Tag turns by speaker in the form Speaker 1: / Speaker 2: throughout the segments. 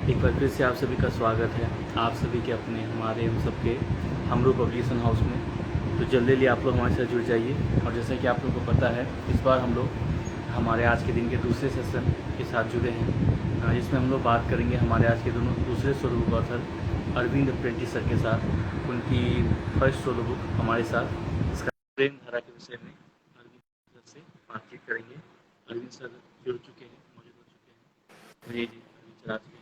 Speaker 1: एक बार फिर से आप सभी का स्वागत है आप सभी के अपने हमारे हम सबके हमरू पब्लिकेशन हाउस में। तो जल्दी आप लोग हमारे साथ जुड़ जाइए। और जैसे कि आप लोगों को पता है, इस बार हम लोग हमारे आज के दिन के दूसरे सेशन के साथ जुड़े हैं, जिसमें हम लोग बात करेंगे हमारे आज के दोनों दूसरे solo book author Arvind Prentice sir के साथ। उनकी फर्स्ट सोलो बुक हमारे साथ इसका प्रेम धारा के विषय में अरविंद सर से बातचीत करेंगे। अरविंद सर जुड़ चुके हैं, मौजूद हो चुके हैं। जी जी, अरविंद सर आ चुके हैं।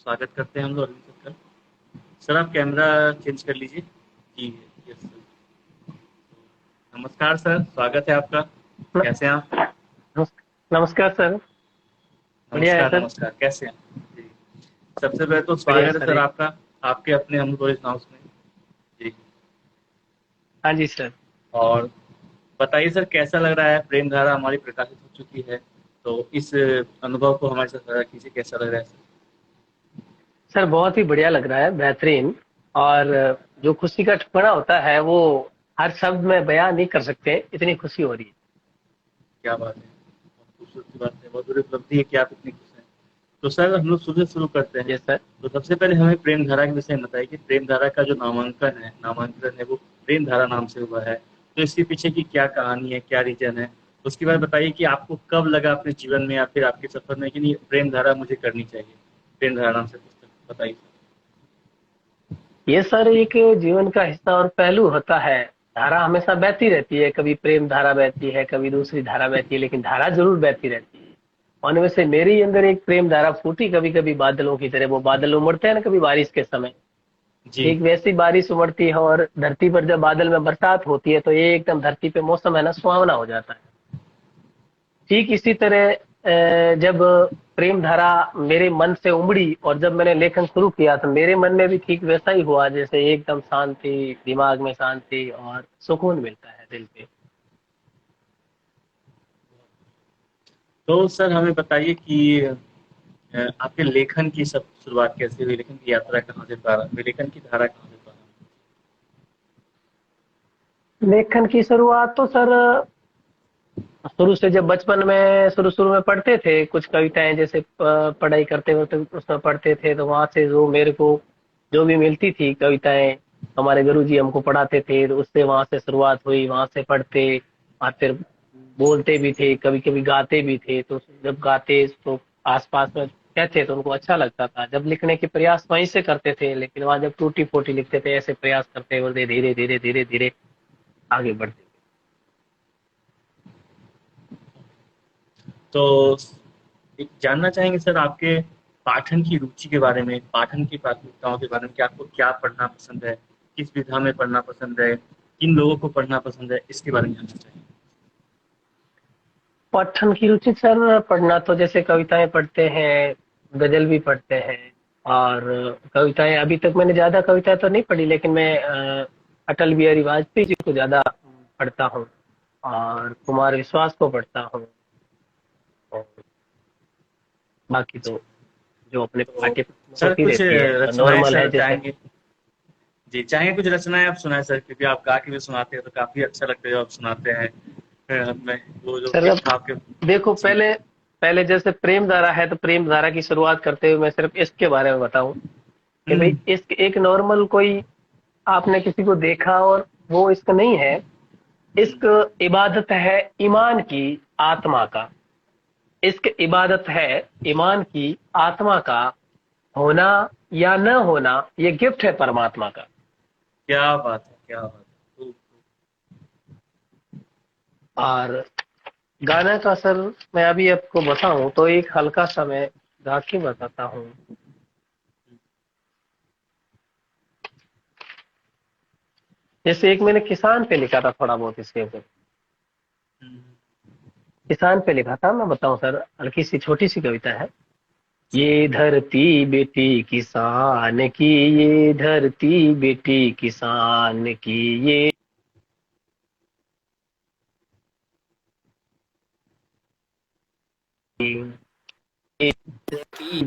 Speaker 1: स्वागत करते हैं हम लोग अरविंद सर का। सर आप कैमरा चेंज कर लीजिए। जी यस सर। नमस्कार सर, स्वागत है आपका।
Speaker 2: न-
Speaker 1: कैसे हैं आप?
Speaker 2: नमस्कार सर। बढ़िया है
Speaker 1: नमस्कार
Speaker 2: सर।
Speaker 1: नमस्कार, कैसे हैं? जी, सबसे पहले तो
Speaker 2: बढ़िया
Speaker 1: स्वागत है
Speaker 2: सर
Speaker 1: सर
Speaker 2: एक।
Speaker 1: आपका आपके अपने हम कॉलेज हाउस में। जी।
Speaker 2: हाँ जी सर।
Speaker 1: और बताइए सर, कैसा लग रहा है? प्रेम धारा हमारी प्रकाशित हो चुकी है, तो इस अनुभव को हमारे साथ साझा कीजिए, कैसा लग रहा है सर?
Speaker 2: सर बहुत ही बढ़िया लग रहा है, बेहतरीन। और जो खुशी का ठिकाना होता है वो हर शब्द में बयान नहीं कर सकते, इतनी खुशी हो रही है।
Speaker 1: क्या बात है, बहुत खूबसूरत की बात है, बहुत बड़ी उपलब्धि है कि आप इतनी खुश हैं। तो सर हम लोग शुरू से शुरू करते हैं।
Speaker 2: जी सर।
Speaker 1: तो सबसे पहले हमें प्रेम धारा के विषय में बताइए कि प्रेम धारा का जो नामांकन है वो प्रेम धारा नाम से हुआ है। तो इसके पीछे की क्या कहानी है, क्या रीजन है? उसके बाद बताइए कि आपको कब लगा अपने जीवन में या फिर आपके सफर में कि नहीं, प्रेम धारा मुझे करनी चाहिए, प्रेम धारा नाम से पुस्तक बताइए।
Speaker 2: ये सर एक जीवन का हिस्सा और पहलू होता है। धारा हमेशा बहती रहती है, कभी प्रेम धारा बहती है, कभी दूसरी धारा बहती है, लेकिन धारा जरूर बहती रहती है। उनमें से मेरे अंदर एक प्रेम धारा फूटी, कभी कभी बादलों की तरह। वो बादल उमड़ते हैं ना कभी बारिश के समय,
Speaker 1: जी।
Speaker 2: ठीक वैसी बारिश उमड़ती है। और धरती पर जब बादल में बरसात होती है तो ये एकदम धरती पे मौसम है ना सुहावना हो जाता है। ठीक इसी तरह जब प्रेम धारा मेरे मन से उमड़ी और जब मैंने लेखन शुरू किया तो मेरे मन में भी ठीक वैसा ही हुआ, जैसे एकदम शांति, दिमाग में शांति और सुकून मिलता है दिल पे।
Speaker 1: तो सर हमें बताइए कि आपके लेखन की सब शुरुआत कैसे हुई, लेखन की यात्रा कहाँ से प्रारंभ हुई, लेखन की धारा कहाँ से प्रारंभ
Speaker 2: लेखन की शुरुआत तो सर शुरू से, जब बचपन में शुरू शुरू में पढ़ते थे कुछ कविताएं, जैसे पढ़ाई करते वक्त उसमें पढ़ते थे, तो वहां से जो मेरे को जो भी मिलती थी कविताएं, हमारे गुरुजी हमको पढ़ाते थे, तो उससे वहां से शुरुआत हुई। वहां से पढ़ते और फिर बोलते भी थे, कभी कभी गाते भी थे। तो जब गाते तो आसपास में कहते तो उनको अच्छा लगता था। जब लिखने के प्रयास वहीं से करते थे, लेकिन वहां जब टूटी फूटी लिखते थे, ऐसे प्रयास करते बोलते धीरे धीरे धीरे धीरे आगे बढ़ते।
Speaker 1: तो एक जानना चाहेंगे सर आपके पाठन की रुचि के बारे में, पाठन की प्राथमिकताओं के बारे में, कि आपको क्या पढ़ना पसंद है, किस विधा में पढ़ना पसंद है, किन लोगों को पढ़ना पसंद है, इसके बारे में जानना चाहिए।
Speaker 2: पठन की रुचि सर, पढ़ना तो जैसे कविताएं पढ़ते हैं, गजल भी पढ़ते हैं। और कविताएं अभी तक मैंने ज्यादा कविताएं तो नहीं पढ़ी, लेकिन मैं अटल बिहारी वाजपेयी जी को ज्यादा पढ़ता हूँ और कुमार विश्वास को पढ़ता हूँ। और बाकी तो जो अपने
Speaker 1: तो
Speaker 2: पाठ्य पुस्तक में
Speaker 1: सर
Speaker 2: होती
Speaker 1: कुछ
Speaker 2: रहती है
Speaker 1: रचनाएं
Speaker 2: नॉर्मल है
Speaker 1: सर
Speaker 2: जैसे।
Speaker 1: चाहेंगे? जी, चाहेंगे कुछ रचनाएं आप सुनाएं सर, क्योंकि आप गा के भी सुनाते हैं तो काफी अच्छा लगता है जब आप सुनाते हैं। मैं वो जो
Speaker 2: सर अब
Speaker 1: इच्छा आपके।
Speaker 2: देखो,
Speaker 1: जी।
Speaker 2: पहले पहले जैसे प्रेम धारा है तो प्रेम धारा की शुरुआत करते हुए मैं सिर्फ इश्क के बारे में बताऊं कि भाई
Speaker 1: हम्म।
Speaker 2: इश्क एक नॉर्मल कोई, आपने किसी को देखा और वो इश्क नहीं है। इश्क इबादत है ईमान की, आत्मा का। इश्क इबादत है ईमान की, आत्मा का। होना या न होना ये गिफ्ट है परमात्मा का।
Speaker 1: क्या बात है, क्या बात है, खूब,
Speaker 2: और गाना का सर, मैं अभी आपको बताऊं तो एक हल्का सा मैं गा के बताता हूँ। जैसे एक मैंने किसान पे लिखा था थोड़ा बहुत इसके ऊपर।
Speaker 1: खूब।
Speaker 2: किसान पे लिखा था, मैं बताऊं सर, हल्की सी छोटी सी कविता है।
Speaker 1: जी।
Speaker 2: ये धरती बेटी किसान की, ये धरती बेटी किसान की, ये धरती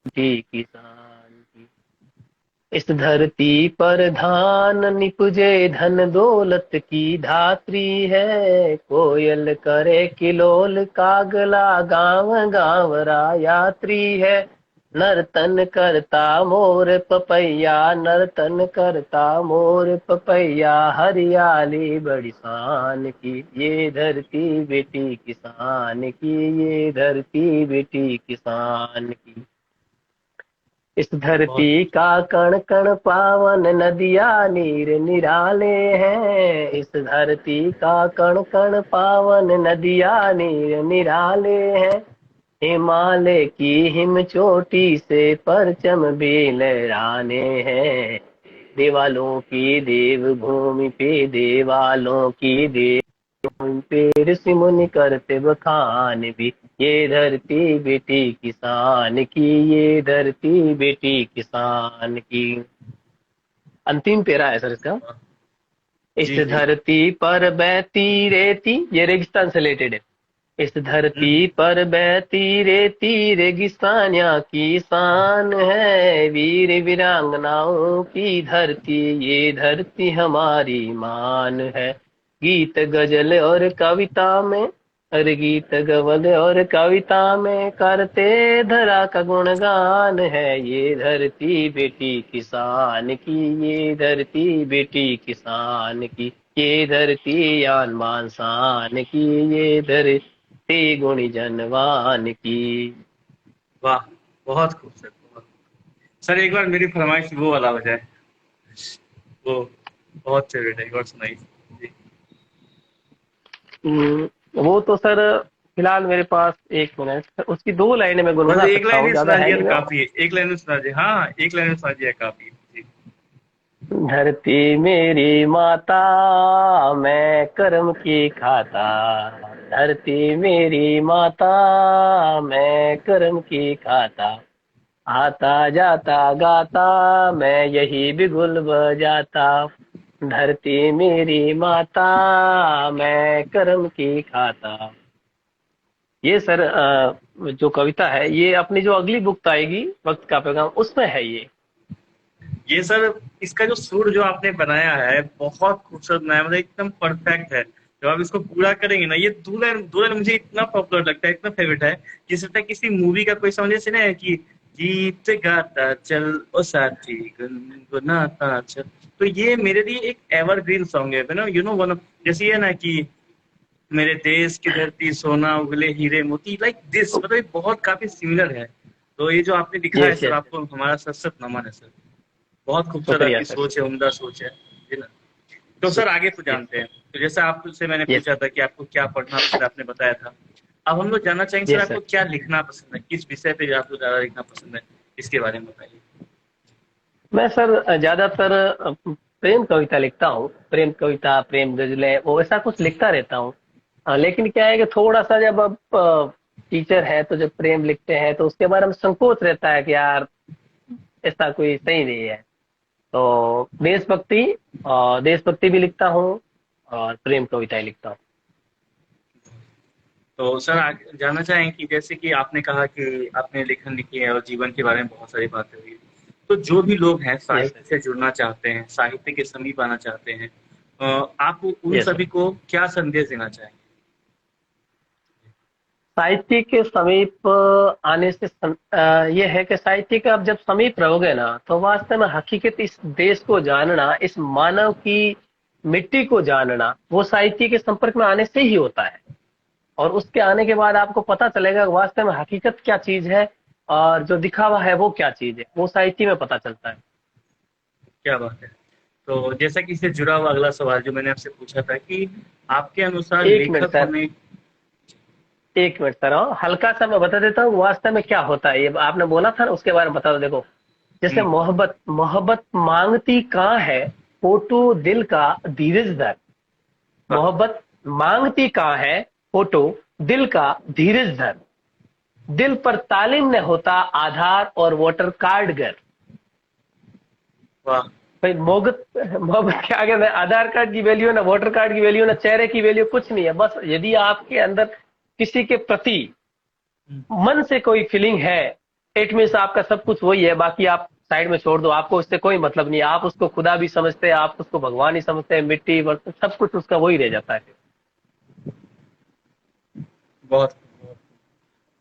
Speaker 2: बेटी किसान की। इस धरती पर धान निपजे धन दौलत की धात्री है, कोयल करे किलोल कागला गाँव गाँव रा यात्री है। नर्तन करता मोर पपैया, नर्तन करता मोर पपैया, हरियाली बड़ी शान की ये धरती बेटी किसान की, ये धरती बेटी किसान की। इस
Speaker 1: बहुत
Speaker 2: धरती का कण कण पावन, नदिया नीर निराले हैं। इस धरती का कण कण पावन, नदिया नीर निराले हैं। हिमालय की हिम चोटी से परचम भी लहराने हैं। देवालों की देवभूमि पे, देवालों की देव पे ऋषि मुनि करते बखान भी, ये धरती बेटी किसान की, ये धरती बेटी किसान की। अंतिम पेरा है सर इसका। इस
Speaker 1: जी जी।
Speaker 2: धरती पर बहती रेती, ये रेगिस्तान से रिलेटेड है। इस धरती पर बहती रेती, रेगिस्तानिया की शान है। वीर वीरांगनाओं की धरती, ये धरती हमारी मान है। गीत गजल और कविता में, अरे गीत गवल और कविता में करते धरा का गुणगान है। ये धरती बेटी किसान की, ये धरती बेटी किसान की, ये धरती आन मान शान की, ये धरती गुणी जनवान की।
Speaker 1: वाह, बहुत खूबसूरत, बहुत। सर एक बार मेरी फरमाइश वो वाला हो जाए, वो बहुत फेवरेट है, एक बार सुनाइए जी।
Speaker 2: वो तो सर फिलहाल मेरे पास 1 मिनट, उसकी 2 लाइनें मैं
Speaker 1: बस
Speaker 2: गुनगुना
Speaker 1: एक
Speaker 2: सकता
Speaker 1: लाइन
Speaker 2: हूँ,
Speaker 1: ही
Speaker 2: ज्यादा
Speaker 1: सुना
Speaker 2: है
Speaker 1: दिया
Speaker 2: नहीं
Speaker 1: तो
Speaker 2: मैं।
Speaker 1: काफी है, एक लाइन में सुना दिया, हाँ एक लाइन में सुना दिया काफी है जी।
Speaker 2: धरती मेरी माता, मैं कर्म की खाता। धरती मेरी माता, मैं कर्म की खाता। आता जाता गाता, मैं यही बिगुल बजाता। धरती मेरी माता, मैं कर्म की खाता। ये सर जो कविता है, ये अपनी जो अगली बुक आएगी वक्त का पैगाम, उसमें है ये।
Speaker 1: ये सर इसका जो सुर जो आपने बनाया है बहुत खूबसूरत बनाया, मतलब एकदम परफेक्ट है। जब आप इसको पूरा करेंगे ना, ये दो लाइन मुझे इतना पॉपुलर लगता है, इतना फेवरेट है, जिस तरह किसी मूवी का कोई समझे से ना है कि गीत गाता चल ओ साथी गुनगुनाता चल। तो ये मेरे लिए एक एवरग्रीन सॉन्ग है ना, यू नो वन, जैसे ये ना कि मेरे देश की धरती सोना उगले हीरे मोती, लाइक दिस, मतलब ये बहुत काफी सिमिलर है। तो ये जो आपने लिखा है
Speaker 2: यस
Speaker 1: सर,
Speaker 2: यस।
Speaker 1: आपको हमारा सत सत नमन है सर। बहुत खूबसूरत
Speaker 2: शुक्रिया
Speaker 1: आपकी
Speaker 2: सर,
Speaker 1: सोच है, उम्दा सोच है जी ना। तो सर आगे तो
Speaker 2: शुक्रिया।
Speaker 1: जानते हैं, तो जैसा आपसे मैंने
Speaker 2: यस
Speaker 1: पूछा था कि आपको क्या पढ़ना पसंद है, आपने बताया था। अब हम लोग जानना चाहेंगे सर,
Speaker 2: यस
Speaker 1: आपको
Speaker 2: सर।
Speaker 1: क्या लिखना पसंद है, किस विषय पे आपको ज्यादा लिखना पसंद है, इसके बारे में बताइए।
Speaker 2: मैं सर ज्यादातर प्रेम कविता लिखता हूँ। प्रेम कविता, प्रेम गजलें, वो ऐसा कुछ लिखता रहता हूँ। लेकिन क्या है कि थोड़ा सा जब अब टीचर है तो जब प्रेम लिखते हैं तो उसके बारे में संकोच रहता है कि यार ऐसा कोई सही नहीं है। तो देशभक्ति, देशभक्ति भी लिखता हूँ और प्रेम कविताएं लिखता हूँ।
Speaker 1: तो सर आगे जानना चाहेंगे कि जैसे कि आपने कहा कि आपने लेखन लिखी है और जीवन के बारे में बहुत सारी बातें हुई, तो जो भी लोग हैं
Speaker 2: यस
Speaker 1: साहित्य
Speaker 2: सर।
Speaker 1: से जुड़ना चाहते हैं, साहित्य के समीप आना चाहते हैं, आप उन
Speaker 2: यस सर।
Speaker 1: सभी को क्या संदेश देना चाहेंगे।
Speaker 2: साहित्य के समीप आने से ये है कि साहित्य के आप जब समीप रहोगे ना, तो वास्तव में हकीकत इस देश को जानना, इस मानव की मिट्टी को जानना, वो साहित्य के संपर्क में आने से ही होता है। और उसके आने के बाद आपको पता चलेगा कि वास्तव में हकीकत क्या चीज है और जो दिखावा है वो क्या चीज है, वो साहित्य में पता चलता है।
Speaker 1: क्या बात है। तो जैसा कि इससे जुड़ा हुआ अगला सवाल जो मैंने आपसे पूछा था कि आपके अनुसार
Speaker 2: एक मिनट
Speaker 1: लेखक
Speaker 2: सर,
Speaker 1: होने।
Speaker 2: 1 मिनट सर, हल्का सा मैं बता देता हूँ वास्तव में क्या होता है। ये आपने बोला था ना, उसके बारे में बता दो। देखो, जैसे
Speaker 1: हम्म,
Speaker 2: मोहब्बत, मोहब्बत मांगती कहाँ है, फोटो दिल का धीरज धर।
Speaker 1: वाह,
Speaker 2: मोहब्बत मांगती कहाँ है, फोटो दिल का धीरज धर। दिल पर तालीम न होता आधार और वोटर कार्ड घर।
Speaker 1: वाह,
Speaker 2: भाई मोहब्बत, मोहब्बत के आगे ना आधार कार्ड की वैल्यू, ना वोटर कार्ड की वैल्यू, ना चेहरे की वैल्यू, कुछ नहीं है। बस यदि आपके अंदर किसी के प्रति
Speaker 1: हम्म,
Speaker 2: मन से कोई फीलिंग है, इट मीन्स आपका सब कुछ वही है, बाकी आप साइड में छोड़ दो, आपको उससे कोई मतलब नहीं, आप उसको खुदा भी समझते हैं, आप उसको भगवान ही समझते हैं, मिट्टी बर्तन सब कुछ उसका वही रह जाता है।
Speaker 1: बहुत बहुत।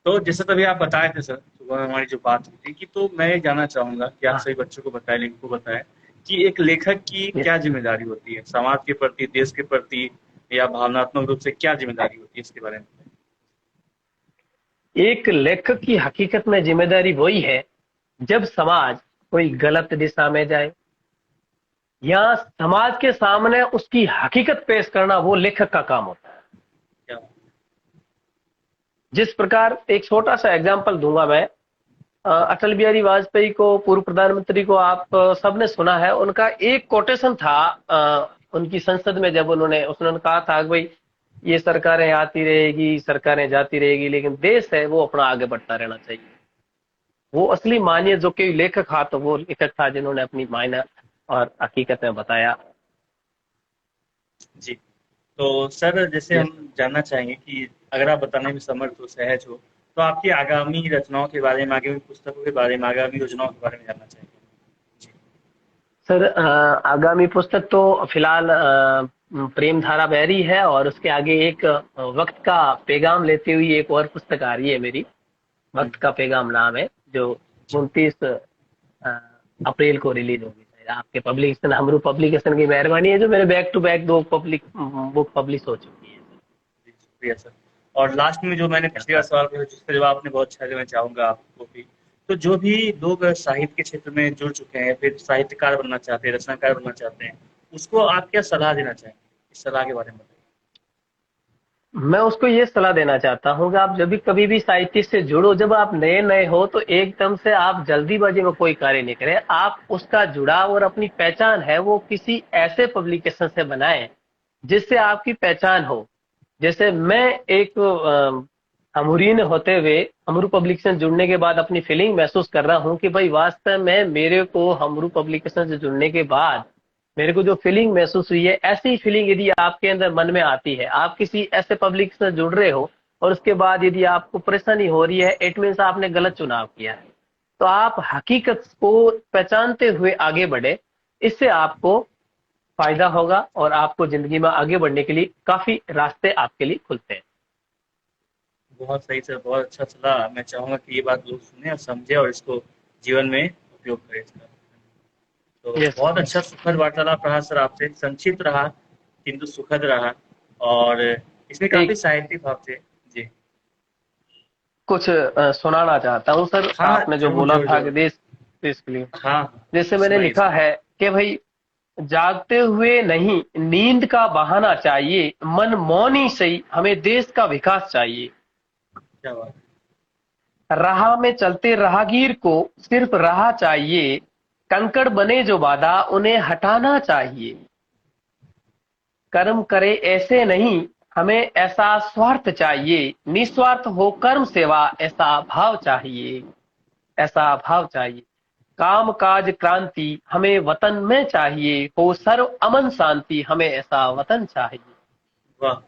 Speaker 1: तो जैसे तभी आप बताए थे सर, सुबह हमारी जो बात हुई थी कि, तो मैं ये जानना चाहूंगा कि आप
Speaker 2: हाँ।
Speaker 1: सभी बच्चों को बताएं, लिंक को बताएं कि एक लेखक की
Speaker 2: ये
Speaker 1: क्या जिम्मेदारी होती है, समाज के प्रति, देश के प्रति, या भावनात्मक रूप से क्या जिम्मेदारी होती है, इसके बारे में।
Speaker 2: एक लेखक की हकीकत में जिम्मेदारी वही है जब समाज कोई गलत दिशा में जाए या समाज के सामने उसकी हकीकत पेश करना, वो लेखक का काम होता है।
Speaker 1: क्या?
Speaker 2: जिस प्रकार, एक छोटा सा एग्जांपल दूंगा मैं। अटल बिहारी वाजपेयी को, पूर्व प्रधानमंत्री को आप सबने सुना है, उनका एक कोटेशन था उनकी संसद में, जब उन्होंने कहा था कि भाई ये सरकारें आती रहेगी, सरकारें जाती रहेगी, लेकिन देश है वो अपना आगे बढ़ता रहना चाहिए। वो असली मानिए जो कि लेखक था, तो वो लेखक था जिन्होंने अपनी मायना और हकीकत में बताया।
Speaker 1: जी। तो सर, जैसे
Speaker 2: यस।
Speaker 1: हम जानना चाहेंगे कि अगर आप बताने में समर्थ हो, सहज हो, तो आपकी आगामी रचनाओं के बारे में, आगामी पुस्तकों के बारे में, आगामी योजनाओं के बारे में जानना चाहेंगे। जी।
Speaker 2: सर, आगामी पुस्तक तो फिलहाल प्रेम धारा बहरी है, और उसके आगे एक वक्त का पैगाम लेते हुए एक और पुस्तक आ रही है मेरी।
Speaker 1: हम्म,
Speaker 2: वक्त का पैगाम नाम है, जो
Speaker 1: जी।
Speaker 2: 29 अप्रैल को रिलीज होगी। शायद आपके पब्लिकेशन, हमरू पब्लिकेशन की मेहरबानी है, जो मेरे back to back 2 public book publish हो चुकी है।
Speaker 1: जी, शुक्रिया सर। और लास्ट में जो मैंने पिछली बार सवाल पूछा, जिसका जवाब आपने बहुत अच्छा दिया, मैं चाहूंगा आपको भी, तो जो भी लोग साहित्य के क्षेत्र में जुड़ चुके हैं, फिर साहित्यकार बनना चाहते हैं, रचनाकार बनना चाहते हैं, उसको आप क्या सलाह देना चाहेंगे? इस सलाह के बारे में बताइए।
Speaker 2: मैं उसको ये सलाह देना चाहता हूँ कि आप जब भी कभी भी साहित्य से जुड़ो, जब आप नए नए हो, तो एकदम से आप जल्दीबाजी में कोई कार्य नहीं करें। आप उसका जुड़ाव और अपनी पहचान है वो किसी ऐसे पब्लिकेशन से बनाएं जिससे आपकी पहचान हो। जैसे मैं एक हमूरीन होते हुए हमरू पब्लिकेशन जुड़ने के बाद अपनी फीलिंग महसूस कर रहा हूँ कि भाई वास्तव में मेरे को हमरू पब्लिकेशन से जुड़ने के बाद मेरे को जो फीलिंग महसूस हुई है, ऐसी फीलिंग यदि आपके अंदर मन में आती है, आप किसी ऐसे पब्लिक से जुड़ रहे हो और उसके बाद यदि आपको परेशानी हो रही है, इट मीन्स आपने गलत चुनाव किया है। तो आप हकीकत को पहचानते हुए आगे बढ़े, इससे आपको फायदा होगा और आपको जिंदगी में आगे बढ़ने के लिए काफी रास्ते आपके लिए खुलते हैं।
Speaker 1: बहुत सही सर, बहुत अच्छा सलाह। मैं चाहूंगा कि ये बात लोग सुने और समझे और इसको जीवन में उपयोग करें इसका। तो
Speaker 2: यस।
Speaker 1: बहुत अच्छा सुखद वार्तालाप रहा सर आपसे, संक्षिप्त रहा किंतु सुखद रहा, और इसमें काफी
Speaker 2: एक
Speaker 1: साहित्यिक भाव थे। जी।
Speaker 2: कुछ सुनाना चाहता हूँ सर,
Speaker 1: हाँ,
Speaker 2: आपने जो
Speaker 1: जरूर
Speaker 2: बोला
Speaker 1: जरूर
Speaker 2: था कि
Speaker 1: जरूर।
Speaker 2: देश देश के लिए।
Speaker 1: हाँ,
Speaker 2: जैसे मैंने
Speaker 1: सुनाइए
Speaker 2: लिखा
Speaker 1: सुनाइए।
Speaker 2: है कि भाई, जागते हुए नहीं नींद का बहाना चाहिए, मन मौन ही सही, हमें देश का विकास चाहिए।
Speaker 1: क्या बात
Speaker 2: राह में चलते राहगीर को सिर्फ राह चाहिए, कंकड़ बने जो बाधा उन्हें हटाना चाहिए। कर्म करे ऐसे नहीं, हमें ऐसा स्वार्थ चाहिए, निस्वार्थ हो कर्म सेवा, ऐसा भाव चाहिए, ऐसा भाव चाहिए। काम काज क्रांति हमें वतन में चाहिए, हो सर्व अमन शांति, हमें ऐसा वतन चाहिए।
Speaker 1: वाह।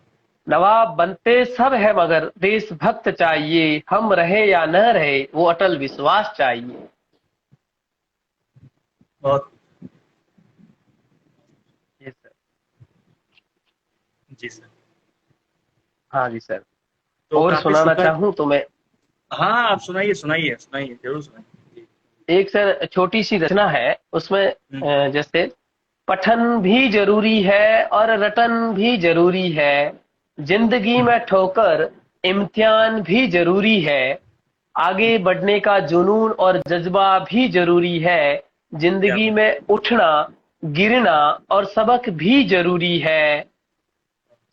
Speaker 2: नवाब बनते सब है मगर देशभक्त चाहिए, हम रहे या न रहे वो अटल विश्वास चाहिए।
Speaker 1: बहुत।
Speaker 2: ये सर।
Speaker 1: जी सर।
Speaker 2: हाँ जी सर।
Speaker 1: तो
Speaker 2: और
Speaker 1: काफी
Speaker 2: सुनाना
Speaker 1: सुखद।
Speaker 2: चाहूँ तो मैं
Speaker 1: हाँ, आप सुनाइए सुनाइए सुनाइए, जरूर सुनाइए जी।
Speaker 2: एक सर छोटी सी रचना है उसमें,
Speaker 1: हम्म,
Speaker 2: जैसे पठन भी जरूरी है और रटन भी जरूरी है, जिंदगी में ठोकर इम्तिहान भी जरूरी है, आगे बढ़ने का जुनून और जज्बा भी जरूरी है,
Speaker 1: क्या
Speaker 2: जिंदगी
Speaker 1: बात।
Speaker 2: में उठना गिरना और सबक भी जरूरी है।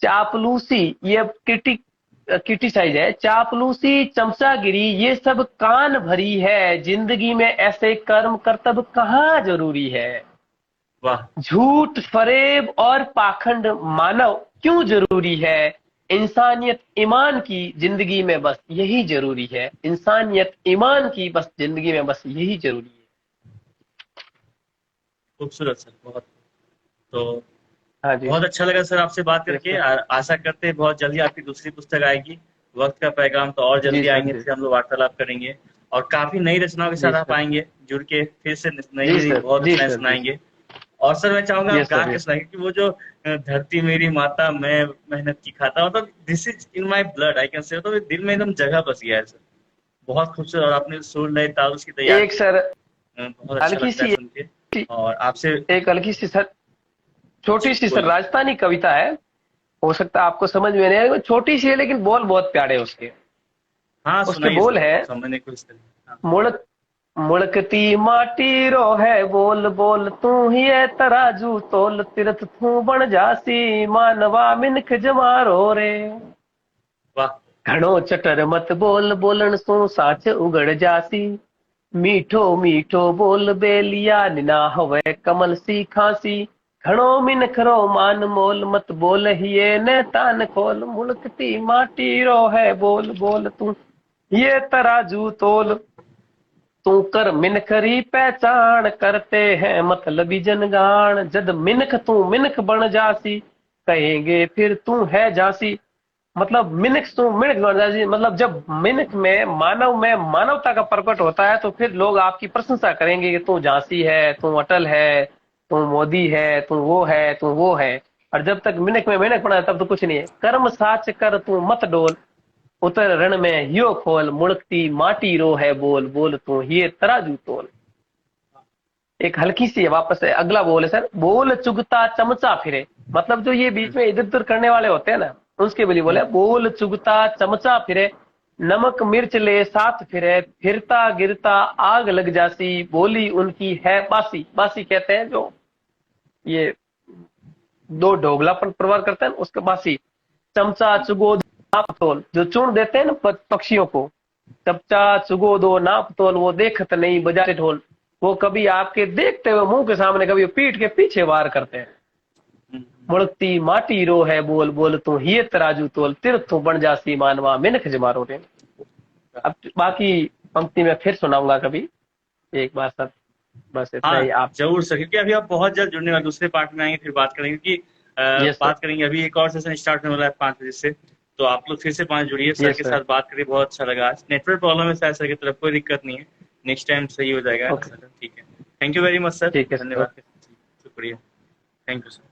Speaker 2: चापलूसी, ये क्रिटिसाइज है, चापलूसी चमचागिरी ये सब कान भरी है, जिंदगी में ऐसे कर्म करतब कहाँ जरूरी है।
Speaker 1: वाह।
Speaker 2: झूठ फरेब और पाखंड मानव क्यों जरूरी है, इंसानियत ईमान की जिंदगी में बस यही जरूरी है, इंसानियत ईमान की बस जिंदगी में बस यही जरूरी है।
Speaker 1: खूबसूरत सर, बहुत। तो
Speaker 2: हाँ जी।
Speaker 1: बहुत अच्छा लगा सर आपसे बात
Speaker 2: यस
Speaker 1: करके।
Speaker 2: सर।
Speaker 1: आशा करते हैं बहुत जल्दी आपकी दूसरी पुस्तक आएगी, वक्त का पैगाम, तो और
Speaker 2: जी
Speaker 1: जल्दी
Speaker 2: सर।
Speaker 1: आएंगे,
Speaker 2: जी।
Speaker 1: फिर हम लोग वार्तालाप करेंगे। और काफी नई रचनाओं के साथ
Speaker 2: जी
Speaker 1: आप
Speaker 2: सर।
Speaker 1: आएंगे जुड़ के, फिर से नई
Speaker 2: जी
Speaker 1: नई
Speaker 2: सर।
Speaker 1: बहुत
Speaker 2: जी
Speaker 1: रचनाएं
Speaker 2: सर। जी
Speaker 1: सुनाएंगे। और सर मैं चाहूंगा आप
Speaker 2: यस
Speaker 1: गा
Speaker 2: सर।
Speaker 1: के
Speaker 2: यस।
Speaker 1: सुनाइए कि वो जो धरती मेरी माता मैं मेहनत की खाता, मतलब this is in my blood I can say, मतलब ये दिल में एकदम जगह बस गया है सर। बहुत खूबसूरत, और आपने सुर लय ताल उसकी तैयार
Speaker 2: एक
Speaker 1: की है।
Speaker 2: सर
Speaker 1: बहुत अच्छा
Speaker 2: हल्की
Speaker 1: लगता है
Speaker 2: सी
Speaker 1: सुन के। और आपसे
Speaker 2: एक हल्की सी सर, छोटी
Speaker 1: जी
Speaker 2: सी सर
Speaker 1: बोलिए।
Speaker 2: राजस्थानी कविता है। हो सकता है आपको समझ में नहीं आए, वो छोटी सी है लेकिन बोल बहुत प्यारे हैं उसके।
Speaker 1: हाँ
Speaker 2: उसके
Speaker 1: सुनाइए
Speaker 2: बोल
Speaker 1: सर,
Speaker 2: है,
Speaker 1: समझने की कोशिश करिए। हाँ।
Speaker 2: मुड़क मुड़कती माटी रो है बोल बोल तू ही है तराजू तोल तीरथ तू बन जासी मानवा मिनख जमारो रे।
Speaker 1: वाह।
Speaker 2: घणो चटर मत बोल बोलन सो साच उगड़ जासी मीठो मीठो बोल बेलिया निना हवे कमल सी खांसी घणो मिनख रो मान मोल मत बोल हिये ने तान खोल मुड़कती माटी रो है बोल बोल तू ये तराजू तोल तू कर मिनखरी पहचान करते हैं मतलबी जनगान जद मिनख तू मिनख बन जासी कहेंगे फिर तू है जासी। मतलब मिनख तू मिनख बन जासी, मतलब जब मिनख में मानवता का प्रकट होता है तो फिर लोग आपकी प्रशंसा करेंगे कि तू झांसी है, तू अटल है, तू मोदी है, तू वो है, तू वो है। और जब तक मिनख में मिनख पड़ा है तब तो कुछ नहीं है। कर्म साच कर तू मत डोल उतर रण में यो खोल मुड़कती माटी रो है बोल बोल तू ये तराजू तोल। एक हल्की सी वापस है, अगला बोल है सर, बोल चुगता चमचा फिरे। मतलब जो ये बीच
Speaker 1: हम्म,
Speaker 2: में इधर उधर करने वाले होते हैं ना, उसके लिए बोले
Speaker 1: हम्म,
Speaker 2: बोल चुगता चमचा फिरे नमक मिर्च ले साथ फिरे फिरता गिरता आग लग जासी बोली उनकी है बासी। बासी कहते हैं जो ये दो ढोगला पर प्रवाह करते हैं उसके बासी। चमचा चुगो नाप तोल जो चुन देते हैं ना पक्षियों को, चमचा चुगो दो नाप तोल वो देखत नहीं बजाते ढोल। वो कभी आपके देखते हुए मुंह के सामने, कभी पीठ के पीछे वार करते हैं।
Speaker 1: हम्म।
Speaker 2: मुड़कती माटी रो है बोल बोल तू ही तराजू तोल तीर्थ बन जासी मानवा मिनख जमारो रे। अब बाकी पंक्ति में फिर सुनाऊंगा कभी एक बार सर, बस इतना
Speaker 1: हाँ
Speaker 2: ही आप।
Speaker 1: जरूर सर, क्योंकि अभी आप बहुत जल्द जुड़ने वाले, दूसरे पार्ट में आएंगे फिर बात करेंगे, क्योंकि
Speaker 2: यस सर।
Speaker 1: बात करेंगे अभी एक और सेशन स्टार्ट होने वाला है 5 बजे से। तो आप लोग फिर से 5 जुड़िए, सर
Speaker 2: यस
Speaker 1: के
Speaker 2: सर।
Speaker 1: साथ बात करिए, बहुत अच्छा लगा। आज नेटवर्क प्रॉब्लम है शायद सर की तरफ, कोई दिक्कत नहीं है, नेक्स्ट टाइम सही हो जाएगा
Speaker 2: ओके।
Speaker 1: सर। ठीक है, thank you very much sir,
Speaker 2: ठीक है सर।
Speaker 1: धन्यवाद।
Speaker 2: ओके।
Speaker 1: शुक्रिया, थैंक यू सर।